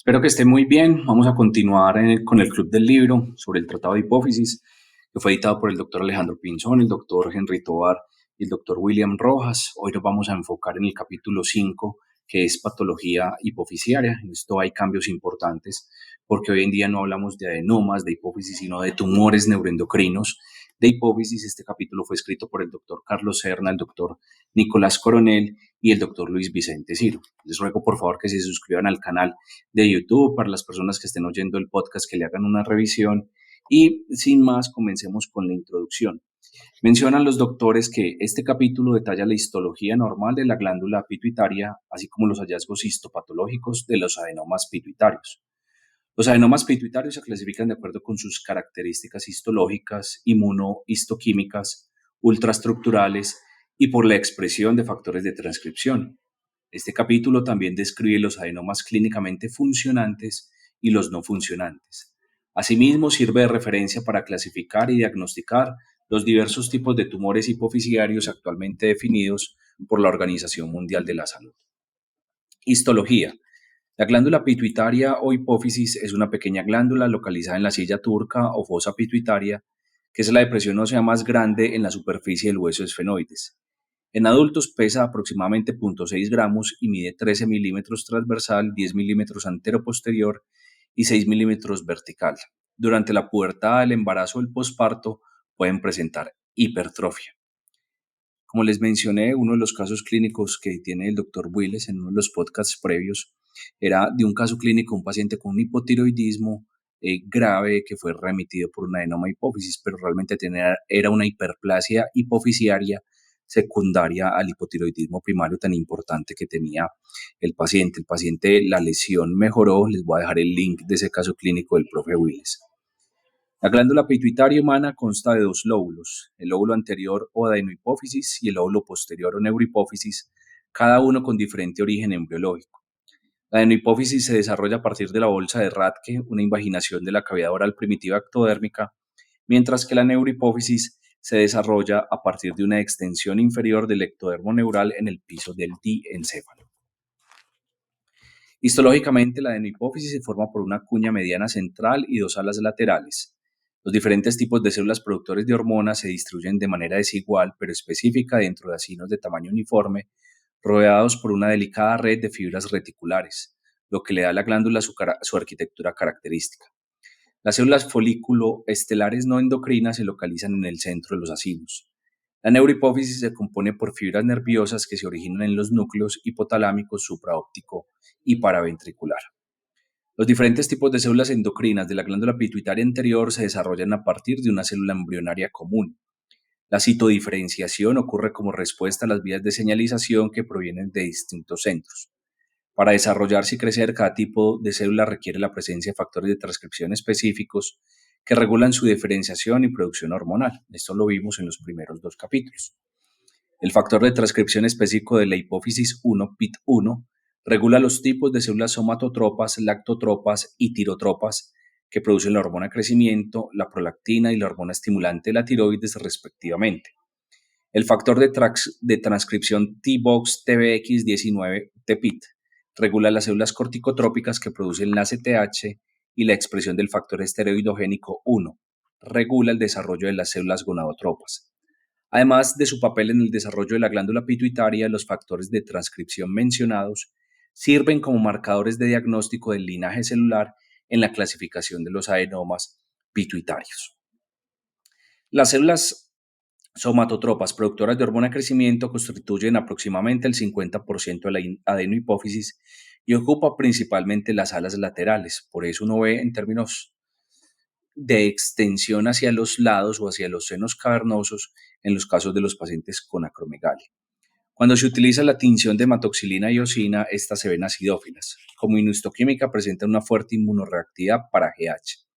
Espero que esté muy bien. Vamos a continuar con el Club del Libro sobre el Tratado de Hipófisis, que fue editado por el doctor Alejandro Pinzón, el doctor Henry Tovar y el doctor William Rojas. Hoy nos vamos a enfocar en el capítulo 5, que es patología hipofisiaria. En esto hay cambios importantes porque hoy en día no hablamos de adenomas, de hipófisis, sino de tumores neuroendocrinos de hipófisis. Este capítulo fue escrito por el doctor Carlos Serna, el doctor Nicolás Coronel y el doctor Luis Vicente Ciro. Les ruego por favor que se suscriban al canal de YouTube, para las personas que estén oyendo el podcast, que le hagan una revisión. Y sin más, comencemos con la introducción. Mencionan los doctores que este capítulo detalla la histología normal de la glándula pituitaria, así como los hallazgos histopatológicos de los adenomas pituitarios. Los adenomas pituitarios se clasifican de acuerdo con sus características histológicas, inmunohistoquímicas, ultraestructurales y por la expresión de factores de transcripción. Este capítulo también describe los adenomas clínicamente funcionantes y los no funcionantes. Asimismo, sirve de referencia para clasificar y diagnosticar los diversos tipos de tumores hipofisiarios actualmente definidos por la Organización Mundial de la Salud. Histología. La glándula pituitaria o hipófisis es una pequeña glándula localizada en la silla turca o fosa pituitaria, que es la depresión ósea más grande en la superficie del hueso esfenoides. En adultos pesa aproximadamente 0,6 gramos y mide 13 milímetros transversal, 10 milímetros antero-posterior y 6 milímetros vertical. Durante la pubertad, el embarazo o el posparto pueden presentar hipertrofia. Como les mencioné, uno de los casos clínicos que tiene el doctor Willis en uno de los podcasts previos era de un caso clínico, un paciente con un hipotiroidismo grave que fue remitido por un adenoma hipófisis, pero realmente era una hiperplasia hipofisiaria secundaria al hipotiroidismo primario tan importante que tenía el paciente. El paciente, la lesión mejoró. Les voy a dejar el link de ese caso clínico del profe Willis. La glándula pituitaria humana consta de dos lóbulos, el lóbulo anterior o adenohipófisis y el lóbulo posterior o neurohipófisis, cada uno con diferente origen embriológico. La adenohipófisis se desarrolla a partir de la bolsa de Rathke, una invaginación de la cavidad oral primitiva ectodérmica, mientras que la neurohipófisis se desarrolla a partir de una extensión inferior del ectodermo neural en el piso del diencéfalo. Histológicamente, la adenohipófisis se forma por una cuña mediana central y dos alas laterales. Los diferentes tipos de células productores de hormonas se distribuyen de manera desigual pero específica dentro de acinos de tamaño uniforme, rodeados por una delicada red de fibras reticulares, lo que le da a la glándula su arquitectura característica. Las células folículo estelares no endocrinas se localizan en el centro de los acinos. La neurohipófisis se compone por fibras nerviosas que se originan en los núcleos hipotalámico, supraóptico y paraventricular. Los diferentes tipos de células endocrinas de la glándula pituitaria anterior se desarrollan a partir de una célula embrionaria común. La citodiferenciación ocurre como respuesta a las vías de señalización que provienen de distintos centros. Para desarrollarse y crecer, cada tipo de célula requiere la presencia de factores de transcripción específicos que regulan su diferenciación y producción hormonal. Esto lo vimos en los primeros dos capítulos. El factor de transcripción específico de la hipófisis 1, PIT1, regula los tipos de células somatotropas, lactotropas y tirotropas que producen la hormona de crecimiento, la prolactina y la hormona estimulante de la tiroides respectivamente. El factor de transcripción TBOX-TBX19, TPIT, regula las células corticotrópicas que producen la ACTH y la expresión del factor esteroidogénico 1. Regula el desarrollo de las células gonadotropas. Además de su papel en el desarrollo de la glándula pituitaria, los factores de transcripción mencionados sirven como marcadores de diagnóstico del linaje celular en la clasificación de los adenomas pituitarios. Las células somatotropas productoras de hormona de crecimiento constituyen aproximadamente el 50% de la adenohipófisis y ocupa principalmente las alas laterales. Por eso uno ve en términos de extensión hacia los lados o hacia los senos cavernosos en los casos de los pacientes con acromegalia. Cuando se utiliza la tinción de hematoxilina y eosina, estas se ven acidófilas. Como inmunohistoquímica presentan una fuerte inmunoreactividad para GH.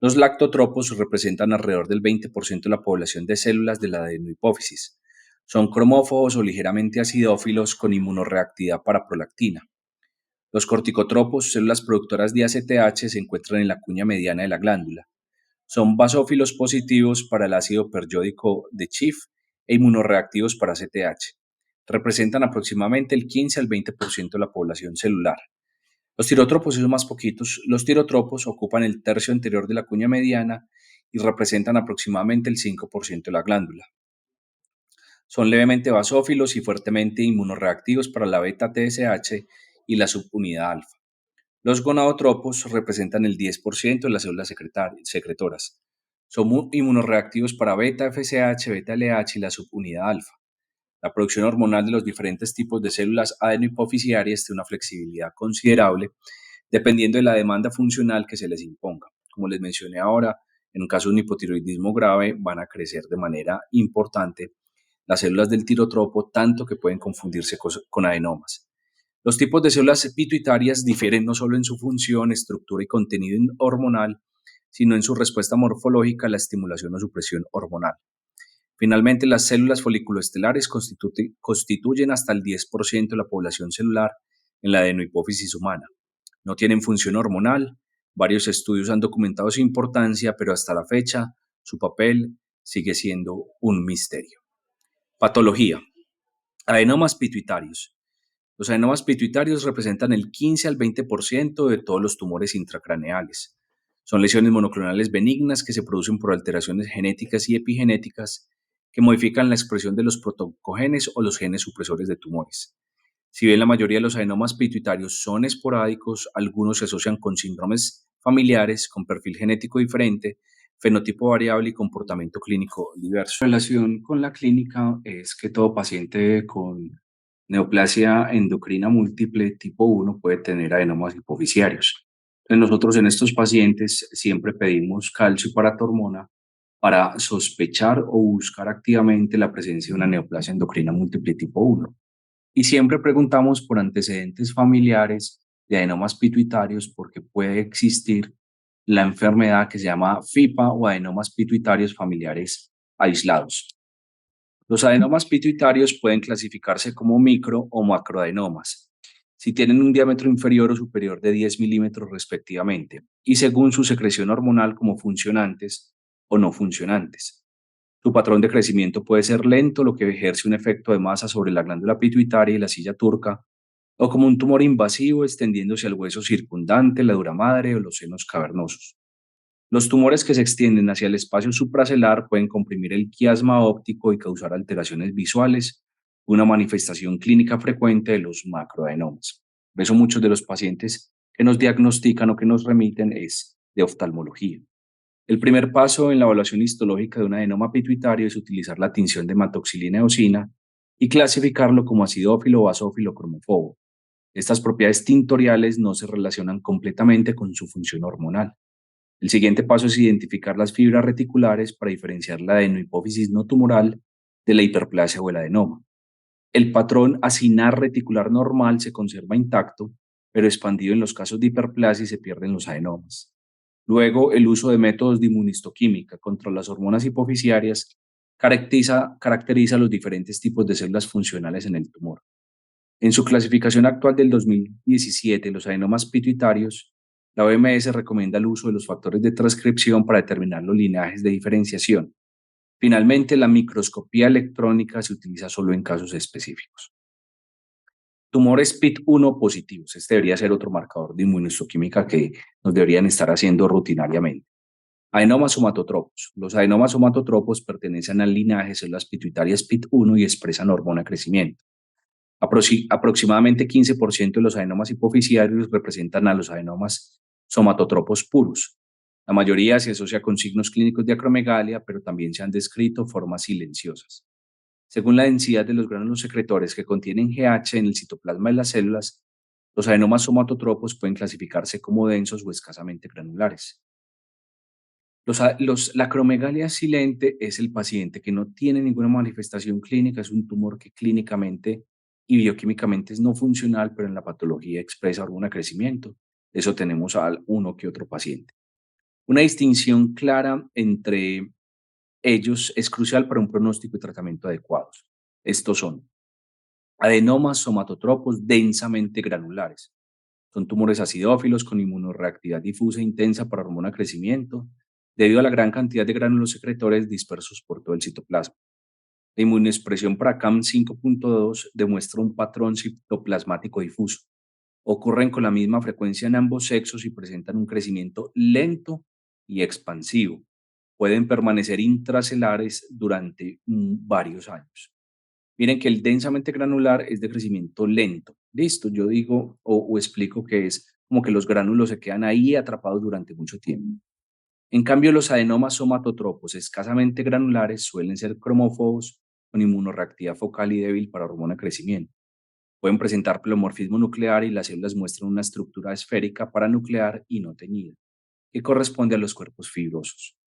Los lactotropos representan alrededor del 20% de la población de células de la adenohipófisis. Son cromófobos o ligeramente acidófilos con inmunoreactividad para prolactina. Los corticotropos, células productoras de ACTH, se encuentran en la cuña mediana de la glándula. Son basófilos positivos para el ácido periódico de Schiff e inmunoreactivos para ACTH. Representan aproximadamente el 15 al 20% de la población celular. Los tirotropos son más poquitos. Los tirotropos ocupan el tercio anterior de la cuña mediana y representan aproximadamente el 5% de la glándula. Son levemente basófilos y fuertemente inmunorreactivos para la beta-TSH y la subunidad alfa. Los gonadotropos representan el 10% de las células secretoras. Son inmunorreactivos para beta-FSH, beta-LH y la subunidad alfa. La producción hormonal de los diferentes tipos de células adenohipofisiarias tiene una flexibilidad considerable dependiendo de la demanda funcional que se les imponga. Como les mencioné ahora, en un caso de un hipotiroidismo grave van a crecer de manera importante las células del tirotropo, tanto que pueden confundirse con adenomas. Los tipos de células pituitarias difieren no solo en su función, estructura y contenido hormonal, sino en su respuesta morfológica a la estimulación o supresión hormonal. Finalmente, las células foliculoestelares constituyen hasta el 10% de la población celular en la adenohipófisis humana. No tienen función hormonal. Varios estudios han documentado su importancia, pero hasta la fecha su papel sigue siendo un misterio. Patología. Adenomas pituitarios. Los adenomas pituitarios representan el 15 al 20% de todos los tumores intracraneales. Son lesiones monoclonales benignas que se producen por alteraciones genéticas y epigenéticas que modifican la expresión de los protoncogenes o los genes supresores de tumores. Si bien la mayoría de los adenomas pituitarios son esporádicos, algunos se asocian con síndromes familiares con perfil genético diferente, fenotipo variable y comportamiento clínico diverso. La relación con la clínica es que todo paciente con neoplasia endocrina múltiple tipo 1 puede tener adenomas hipofisiarios. Entonces nosotros en estos pacientes siempre pedimos calcio y paratormona para sospechar o buscar activamente la presencia de una neoplasia endocrina múltiple tipo 1. Y siempre preguntamos por antecedentes familiares de adenomas pituitarios porque puede existir la enfermedad que se llama FIPA o adenomas pituitarios familiares aislados. Los adenomas pituitarios pueden clasificarse como micro o macroadenomas, si tienen un diámetro inferior o superior de 10 milímetros respectivamente, y según su secreción hormonal como funcionantes o no funcionantes. Su patrón de crecimiento puede ser lento, lo que ejerce un efecto de masa sobre la glándula pituitaria y la silla turca, o como un tumor invasivo extendiéndose al hueso circundante, la dura madre o los senos cavernosos. Los tumores que se extienden hacia el espacio supracelular pueden comprimir el quiasma óptico y causar alteraciones visuales, una manifestación clínica frecuente de los macroadenomas. Por eso muchos de los pacientes que nos diagnostican o que nos remiten es de oftalmología. El primer paso en la evaluación histológica de un adenoma pituitario es utilizar la tinción de hematoxilina eosina y clasificarlo como acidófilo, basófilo, cromofobo. Estas propiedades tintoriales no se relacionan completamente con su función hormonal. El siguiente paso es identificar las fibras reticulares para diferenciar la adenohipófisis no tumoral de la hiperplasia o el adenoma. El patrón acinar reticular normal se conserva intacto, pero expandido en los casos de hiperplasia y se pierden los adenomas. Luego, el uso de métodos de inmunistoquímica contra las hormonas hipofisiarias caracteriza los diferentes tipos de células funcionales en el tumor. En su clasificación actual del 2017, los adenomas pituitarios, la OMS recomienda el uso de los factores de transcripción para determinar los linajes de diferenciación. Finalmente, la microscopía electrónica se utiliza solo en casos específicos. Tumores PIT1 positivos. Este debería ser otro marcador de inmunohistoquímica que nos deberían estar haciendo rutinariamente. Adenomas somatotropos. Los adenomas somatotropos pertenecen al linaje de células pituitarias PIT1 y expresan hormona de crecimiento. Aproximadamente 15% de los adenomas hipofisiarios representan a los adenomas somatotropos puros. La mayoría se asocia con signos clínicos de acromegalia, pero también se han descrito formas silenciosas. Según la densidad de los gránulos secretores que contienen GH en el citoplasma de las células, los adenomas somatotropos pueden clasificarse como densos o escasamente granulares. La acromegalia silente es el paciente que no tiene ninguna manifestación clínica, es un tumor que clínicamente y bioquímicamente es no funcional, pero en la patología expresa hormona de crecimiento. Eso tenemos a uno que otro paciente. Una distinción clara entre ellos es crucial para un pronóstico y tratamiento adecuados. Estos son adenomas somatotropos densamente granulares. Son tumores acidófilos con inmunoreactividad difusa e intensa para hormona de crecimiento, debido a la gran cantidad de gránulos secretores dispersos por todo el citoplasma. La inmunoexpresión para CAM5.2 demuestra un patrón citoplasmático difuso. Ocurren con la misma frecuencia en ambos sexos y presentan un crecimiento lento y expansivo. Pueden permanecer intracelares durante varios años. Miren que el densamente granular es de crecimiento lento. Listo, yo digo o explico que es como que los gránulos se quedan ahí atrapados durante mucho tiempo. En cambio, los adenomas somatotropos escasamente granulares suelen ser cromófobos con inmunorreactividad focal y débil para hormona de crecimiento. Pueden presentar pleomorfismo nuclear y las células muestran una estructura esférica paranuclear y no teñida, que corresponde a los cuerpos fibrosos.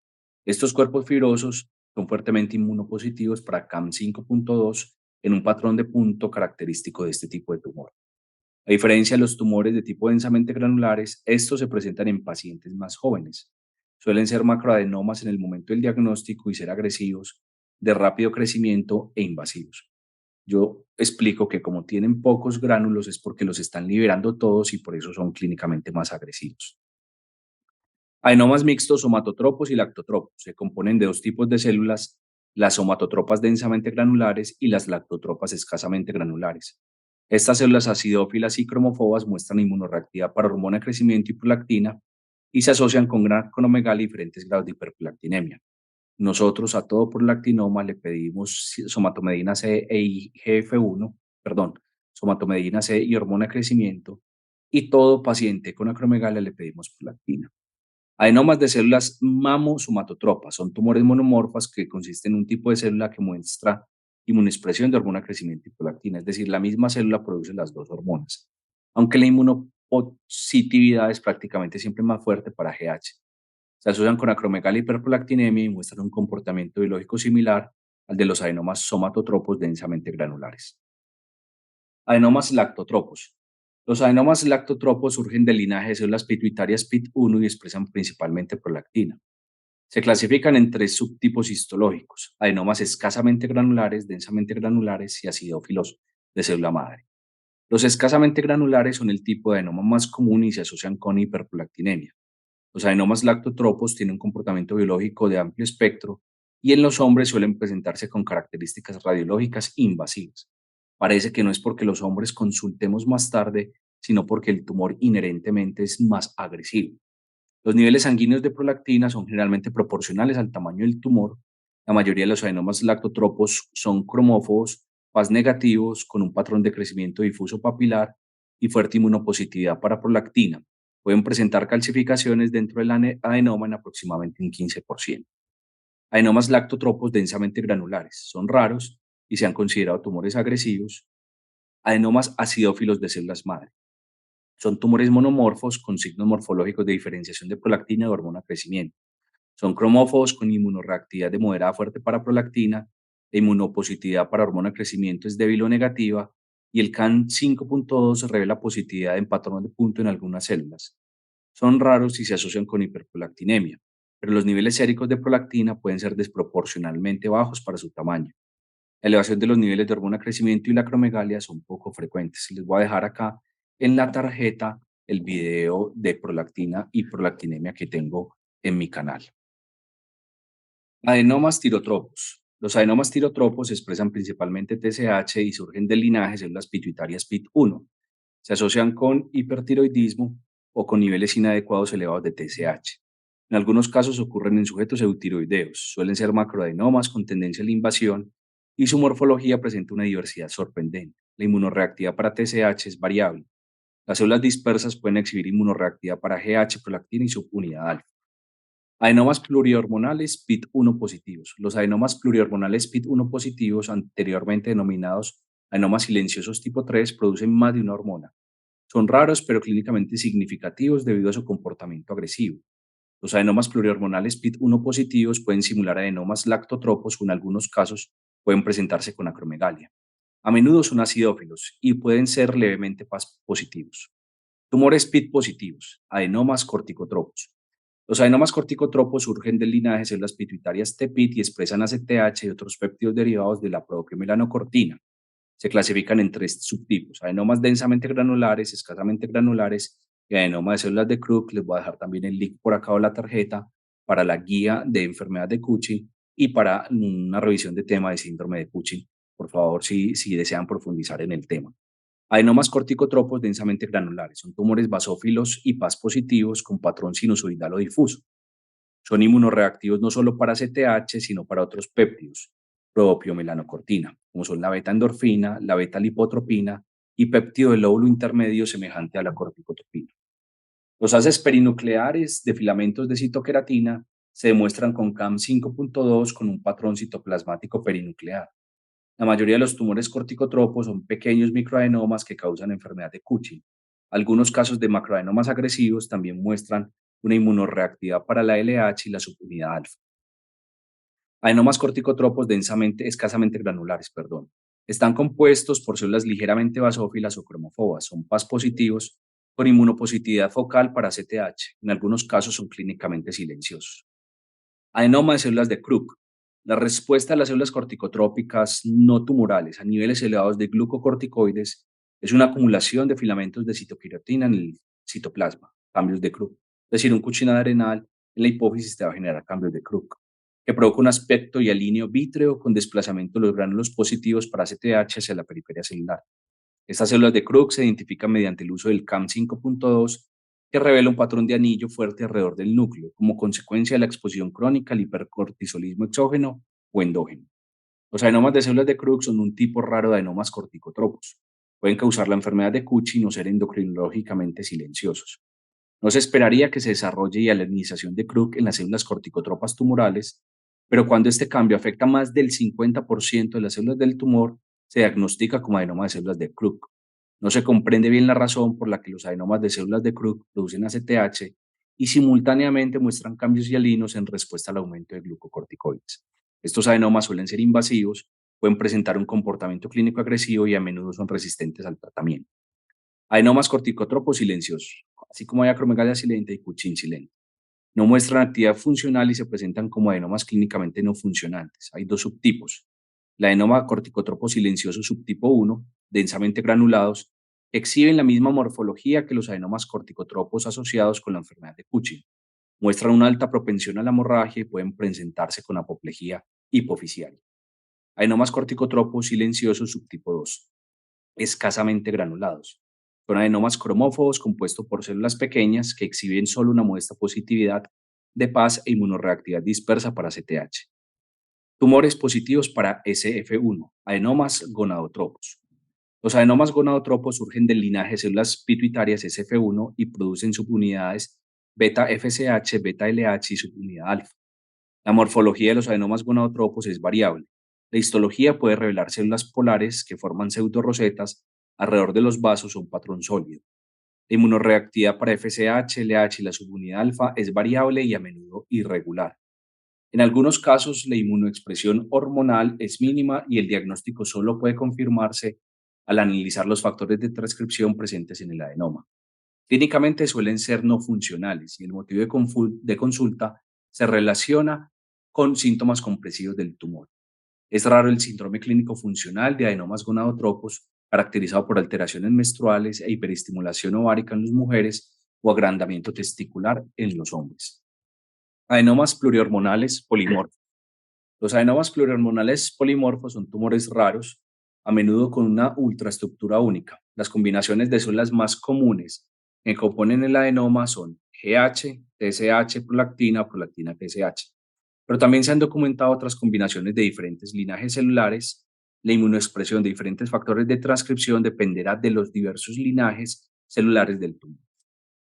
Estos cuerpos fibrosos son fuertemente inmunopositivos para CAM5.2 en un patrón de punto característico de este tipo de tumor. A diferencia de los tumores de tipo densamente granulares, estos se presentan en pacientes más jóvenes. Suelen ser macroadenomas en el momento del diagnóstico y ser agresivos, de rápido crecimiento e invasivos. Yo explico que como tienen pocos gránulos es porque los están liberando todos y por eso son clínicamente más agresivos. Adenomas mixtos somatotropos y lactotropos. Se componen de dos tipos de células, las somatotropas densamente granulares y las lactotropas escasamente granulares. Estas células acidófilas y cromófobas muestran inmunorreactividad para hormona de crecimiento y prolactina y se asocian con gran acromegalia y diferentes grados de hiperprolactinemia. Nosotros a todo prolactinoma le pedimos somatomedina C e IGF-1, perdón, somatomedina C y hormona de crecimiento, y todo paciente con acromegalia le pedimos prolactina. Adenomas de células mamosomatotropas son tumores monomorfas que consisten en un tipo de célula que muestra inmunoexpresión de hormona de crecimiento y prolactina, es decir, la misma célula produce las dos hormonas, aunque la inmunopositividad es prácticamente siempre más fuerte para GH. Se asocian con acromegalia y hiperprolactinemia y muestran un comportamiento biológico similar al de los adenomas somatotropos densamente granulares. Adenomas lactotropos. Los adenomas lactotropos surgen del linaje de células pituitarias PIT1 y expresan principalmente prolactina. Se clasifican en tres subtipos histológicos: adenomas escasamente granulares, densamente granulares y acidófilos de célula madre. Los escasamente granulares son el tipo de adenoma más común y se asocian con hiperprolactinemia. Los adenomas lactotropos tienen un comportamiento biológico de amplio espectro y en los hombres suelen presentarse con características radiológicas invasivas. Parece que no es porque los hombres consultemos más tarde, sino porque el tumor inherentemente es más agresivo. Los niveles sanguíneos de prolactina son generalmente proporcionales al tamaño del tumor. La mayoría de los adenomas lactotropos son cromófobos, Pas negativos, con un patrón de crecimiento difuso papilar y fuerte inmunopositividad para prolactina. Pueden presentar calcificaciones dentro del adenoma en aproximadamente un 15%. Adenomas lactotropos densamente granulares son raros y se han considerado tumores agresivos. Adenomas acidófilos de células madre. Son tumores monomorfos con signos morfológicos de diferenciación de prolactina y hormona de crecimiento. Son cromófobos con inmunorreactividad de moderada a fuerte para prolactina, la inmunopositividad para hormona de crecimiento es débil o negativa, y el CAN5.2 revela positividad en patrón de punto en algunas células. Son raros si se asocian con hiperprolactinemia, pero los niveles séricos de prolactina pueden ser desproporcionalmente bajos para su tamaño. La elevación de los niveles de hormona de crecimiento y la acromegalia son poco frecuentes. Les voy a dejar acá en la tarjeta el video de prolactina y prolactinemia que tengo en mi canal. Adenomas tirotropos. Los adenomas tirotropos expresan principalmente TSH y surgen del linaje de células pituitarias PIT1. Se asocian con hipertiroidismo o con niveles inadecuados elevados de TSH. En algunos casos ocurren en sujetos eutiroideos. Suelen ser macroadenomas con tendencia a la invasión y su morfología presenta una diversidad sorprendente. La inmunorreactividad para TSH es variable. Las células dispersas pueden exhibir inmunorreactividad para GH, prolactina y subunidad alfa. Adenomas plurihormonales PIT1 positivos. Los adenomas plurihormonales PIT1 positivos, anteriormente denominados adenomas silenciosos tipo 3, producen más de una hormona. Son raros pero clínicamente significativos debido a su comportamiento agresivo. Los adenomas plurihormonales PIT1 positivos pueden simular adenomas lactotropos o en algunos casos pueden presentarse con acromegalia. A menudo son acidófilos y pueden ser levemente PAS positivos. Tumores PIT positivos, adenomas corticotropos. Los adenomas corticotropos surgen del linaje de células pituitarias TPIT y expresan ACTH y otros péptidos derivados de la propia melanocortina. Se clasifican en tres subtipos: adenomas densamente granulares, escasamente granulares y adenoma de células de Krupp. Les voy a dejar también el link por acá o la tarjeta para la guía de enfermedad de Cushing y para una revisión de tema de síndrome de Cushing, por favor, si desean profundizar en el tema. Adenomas corticotropos densamente granulares. Son tumores basófilos y PAS positivos con patrón sinusoidal o difuso. Son inmunoreactivos no solo para CTH, sino para otros péptidos, propiomelanocortina, como son la beta-endorfina, la beta-lipotropina y péptido del lóbulo intermedio semejante a la corticotropina. Los haces perinucleares de filamentos de citoqueratina se demuestran con CAM 5.2 con un patrón citoplasmático perinuclear. La mayoría de los tumores corticotropos son pequeños microadenomas que causan enfermedad de Cushing. Algunos casos de macroadenomas agresivos también muestran una inmunoreactividad para la LH y la subunidad alfa. Adenomas corticotropos escasamente granulares, perdón. Están compuestos por células ligeramente basófilas o cromofobas. Son PAS positivos con inmunopositividad focal para CTH. En algunos casos son clínicamente silenciosos. Adenoma de células de Krupp. La respuesta a las células corticotrópicas no tumorales a niveles elevados de glucocorticoides es una acumulación de filamentos de citoqueratina en el citoplasma, cambios de Krupp. Es decir, un Cushing adrenal en la hipófisis te va a generar cambios de Krupp, que provoca un aspecto y alineo vítreo con desplazamiento de los gránulos positivos para CTH hacia la periferia celular. Estas células de Krupp se identifican mediante el uso del CAM 5.2, que revela un patrón de anillo fuerte alrededor del núcleo, como consecuencia de la exposición crónica al hipercortisolismo exógeno o endógeno. Los adenomas de células de Krupp son un tipo raro de adenomas corticotropos. Pueden causar la enfermedad de Cushing o ser endocrinológicamente silenciosos. No se esperaría que se desarrolle hialinización de Krupp en las células corticotropas tumorales, pero cuando este cambio afecta más del 50% de las células del tumor, se diagnostica como adenoma de células de Krupp. No se comprende bien la razón por la que los adenomas de células de Krupp producen ACTH y simultáneamente muestran cambios hialinos en respuesta al aumento de glucocorticoides. Estos adenomas suelen ser invasivos, pueden presentar un comportamiento clínico agresivo y a menudo son resistentes al tratamiento. Adenomas corticotropos silenciosos, así como hay acromegalia silente y Cushing silente. No muestran actividad funcional y se presentan como adenomas clínicamente no funcionantes. Hay dos subtipos. La adenoma corticotropo silencioso subtipo 1, densamente granulados, exhiben la misma morfología que los adenomas corticotropos asociados con la enfermedad de Cushing. Muestran una alta propensión a la hemorragia y pueden presentarse con apoplejía hipofisiaria. Adenomas corticotropos silenciosos subtipo 2, escasamente granulados. Son adenomas cromófobos compuestos por células pequeñas que exhiben solo una modesta positividad de PAS e inmunoreactividad dispersa para CTH. Tumores positivos para SF1, adenomas gonadotropos. Los adenomas gonadotropos surgen del linaje de células pituitarias SF1 y producen subunidades beta FSH, beta LH y subunidad alfa. La morfología de los adenomas gonadotropos es variable. La histología puede revelar células polares que forman pseudorosetas alrededor de los vasos o un patrón sólido. La inmunoreactividad para FSH, LH y la subunidad alfa es variable y a menudo irregular. En algunos casos, la inmunoexpresión hormonal es mínima y el diagnóstico solo puede confirmarse al analizar los factores de transcripción presentes en el adenoma. Clínicamente suelen ser no funcionales y el motivo de consulta se relaciona con síntomas compresivos del tumor. Es raro el síndrome clínico funcional de adenomas gonadotropos, caracterizado por alteraciones menstruales e hiperestimulación ovárica en las mujeres o agrandamiento testicular en los hombres. Adenomas plurihormonales polimorfos. Los adenomas plurihormonales polimorfos son tumores raros, a menudo con una ultraestructura única. Las combinaciones de células más comunes que componen el adenoma son GH, TSH, prolactina o prolactina TSH. Pero también se han documentado otras combinaciones de diferentes linajes celulares. La inmunoexpresión de diferentes factores de transcripción dependerá de los diversos linajes celulares del tumor.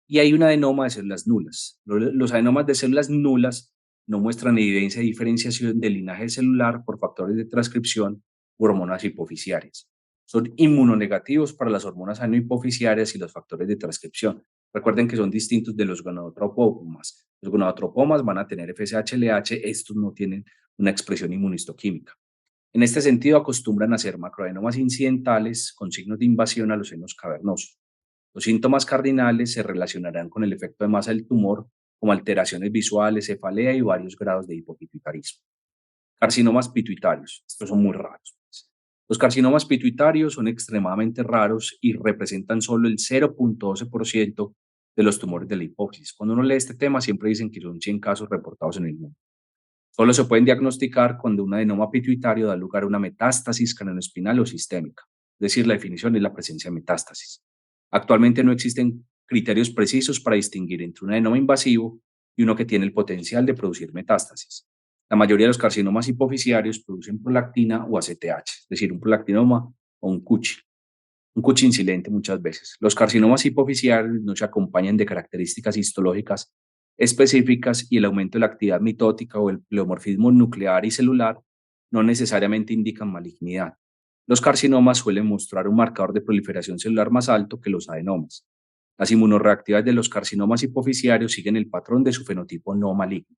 Y hay un adenoma de células nulas. Los adenomas de células nulas no muestran evidencia de diferenciación del linaje celular por factores de transcripción u hormonas hipofisiarias. Son inmunonegativos para las hormonas anohipofisiarias y los factores de transcripción. Recuerden que son distintos de los gonadotropomas. Los gonadotropomas van a tener FSH-LH, estos no tienen una expresión inmunistoquímica. En este sentido, acostumbran a ser macroadenomas incidentales con signos de invasión a los senos cavernosos. Los síntomas cardinales se relacionarán con el efecto de masa del tumor, como alteraciones visuales, cefalea y varios grados de hipopituitarismo. Carcinomas pituitarios. Estos son muy raros. Los carcinomas pituitarios son extremadamente raros y representan solo el 0.12% de los tumores de la hipófisis. Cuando uno lee este tema, siempre dicen que son 100 casos reportados en el mundo. Solo se pueden diagnosticar cuando un adenoma pituitario da lugar a una metástasis craneoespinal o sistémica. decir, la definición es la presencia de metástasis. Actualmente no existen criterios precisos para distinguir entre un adenoma invasivo y uno que tiene el potencial de producir metástasis. La mayoría de los carcinomas hipoficiarios producen prolactina o ACTH, es decir, un prolactinoma o un cuchín silente muchas veces. Los carcinomas hipoficiarios no se acompañan de características histológicas específicas y el aumento de la actividad mitótica o el pleomorfismo nuclear y celular no necesariamente indican malignidad. Los carcinomas suelen mostrar un marcador de proliferación celular más alto que los adenomas. Las inmunoreactividades de los carcinomas hipoficiarios siguen el patrón de su fenotipo no maligno.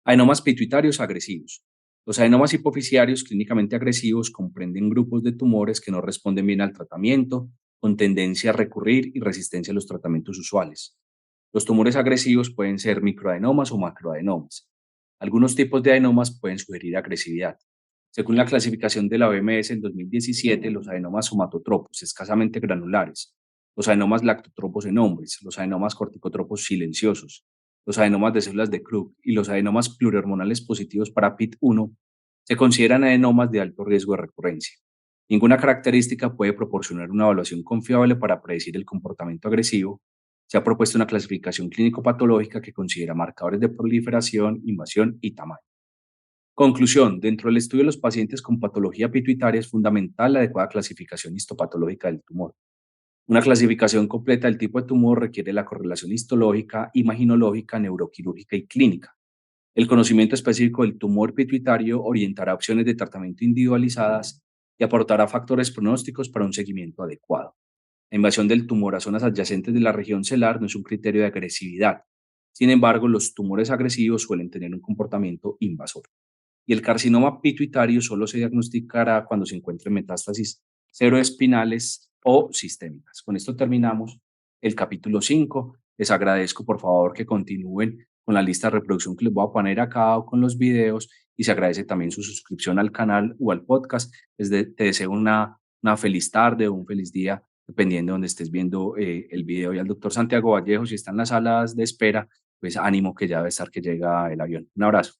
Adenomas pituitarios agresivos. Los adenomas hipoficiarios clínicamente agresivos comprenden grupos de tumores que no responden bien al tratamiento, con tendencia a recurrir y resistencia a los tratamientos usuales. Los tumores agresivos pueden ser microadenomas o macroadenomas. Algunos tipos de adenomas pueden sugerir agresividad. Según la clasificación de la OMS en 2017, los adenomas somatotropos, escasamente granulares, los adenomas lactotropos en hombres, los adenomas corticotropos silenciosos, los adenomas de células de Krupp y los adenomas plurihormonales positivos para PIT1 se consideran adenomas de alto riesgo de recurrencia. Ninguna característica puede proporcionar una evaluación confiable para predecir el comportamiento agresivo. Se ha propuesto una clasificación clínico-patológica que considera marcadores de proliferación, invasión y tamaño. Conclusión: dentro del estudio de los pacientes con patología pituitaria es fundamental la adecuada clasificación histopatológica del tumor. Una clasificación completa del tipo de tumor requiere la correlación histológica, imaginológica, neuroquirúrgica y clínica. El conocimiento específico del tumor pituitario orientará opciones de tratamiento individualizadas y aportará factores pronósticos para un seguimiento adecuado. La invasión del tumor a zonas adyacentes de la región celular no es un criterio de agresividad. Sin embargo, los tumores agresivos suelen tener un comportamiento invasor. Y el carcinoma pituitario solo se diagnosticará cuando se encuentren metástasis ceroespinales o sistémicas. Con esto terminamos el capítulo 5. Les agradezco por favor que continúen con la lista de reproducción que les voy a poner acá o con los videos, y se agradece también su suscripción al canal o al podcast. Te deseo una feliz tarde o un feliz día, dependiendo de donde estés viendo el video. Y al doctor Santiago Vallejo, si está en las salas de espera, pues ánimo que ya debe estar que llega el avión. Un abrazo.